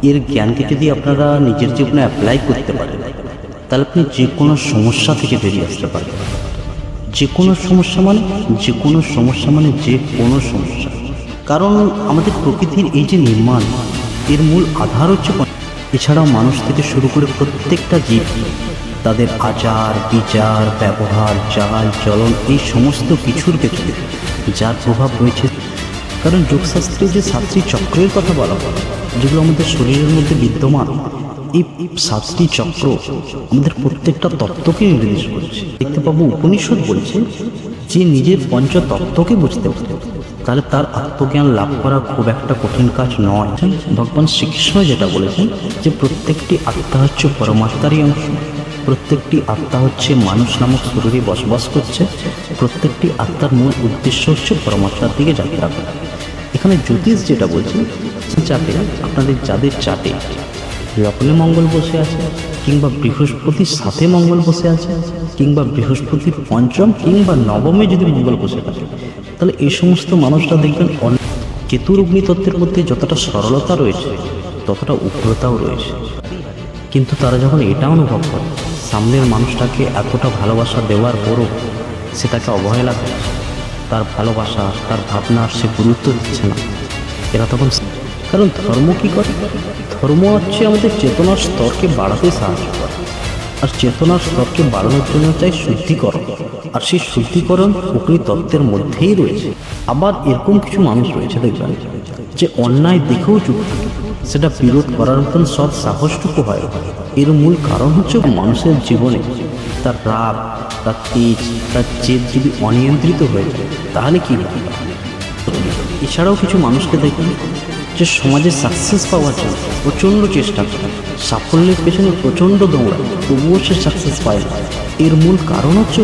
এর জ্ঞানকে যদি আপনারা নিজের জীবনে অ্যাপ্লাই করতে পারেন, তাহলে আপনি যে কোনো সমস্যা থেকে বেরিয়ে আসতে পারবেন। যে কোনো সমস্যা মানে যে কোনো সমস্যা মানে যে কোনো সমস্যা। কারণ আমাদের প্রকৃতির এই যে নির্মাণ, এর মূল আধার হচ্ছে এছাড়াও মানুষ থেকে শুরু করে প্রত্যেকটা জীব, তাদের আচার বিচার ব্যবহার চাল চলন এই সমস্ত কিছুর ক্ষেত্রে যার প্রভাব রয়েছে। কারণ যোগশাস্ত্রে যে 7টি চক্রের কথা বলা হয়, যেগুলো আমাদের শরীরের মধ্যে বিদ্যমান, এই 7টি চক্র আমাদের প্রত্যেকটা তত্ত্বকে নির্দেশ করছে। দেখতে পাবো উপনিষদ বলছে যে নিজের পঞ্চতত্ত্বকে বুঝতে পারে, তাহলে তার আত্মজ্ঞান লাভ করা খুব একটা কঠিন কাজ নয়। ভগবান শ্রীকৃষ্ণ যেটা বলেছেন যে প্রত্যেকটি আত্মা হচ্ছে পরমাত্মারই অংশ, প্রত্যেকটি আত্মা হচ্ছে মানুষ নামক শরীরে বসবাস করছে, প্রত্যেকটি আত্মার মূল উদ্দেশ্য হচ্ছে পরমাত্মার দিকে যাত্রা করা। এখানে জ্যোতিষ যেটা বলছে, চাটে আপনাদের যাদের চাটে লগ্নে মঙ্গল বসে আছে, কিংবা বৃহস্পতির সাথে মঙ্গল বসে আছে, কিংবা বৃহস্পতির পঞ্চম কিংবা নবমে যদি মঙ্গল বসে থাকে, তাহলে এই সমস্ত মানুষরা দেখবেন কেতুর অগ্নিতত্ত্বের মধ্যে যতটা সরলতা রয়েছে ততটা উগ্রতাও রয়েছে। কিন্তু তারা যখন এটা অনুভব করে সামনের মানুষটাকে এতটা ভালোবাসা দেওয়ার পরও সেটাকে অবহেলা করে, তার ভালোবাসা তার ভাবনার সে গুরুত্ব দিচ্ছে না, এরা তখন, কারণ ধর্ম কী করে? ধর্ম হচ্ছে আমাদের চেতনার স্তরকে বাড়াতে সাহায্য করে, আর চেতনার স্তরকে বাড়ানোর জন্য চাই শুদ্ধিকরণ, আর সেই শুদ্ধিকরণ প্রকৃত তত্ত্বের মধ্যেই রয়েছে। আবার এরকম কিছু মানুষ রয়েছে দেখবেন যে অন্যায় দেখেও চুপ থাকে, সেটা বিরোধ করার মতন সৎ সাহসটুকু হয়। এর মূল কারণ হচ্ছে মানুষের জীবনে তার রাগ, তার তেজ, তার জেদ যদি অনিয়ন্ত্রিত হয়ে যায় তাহলে কী হবে। এছাড়াও কিছু মানুষকে দেখবেন যে সমাজে সাকসেস পাওয়ার জন্য প্রচণ্ড চেষ্টা করে, সাফল্যের পেছনে প্রচণ্ড দৌড়ায়, তবুও সে সাকসেস পায় না। এর মূল কারণ হচ্ছে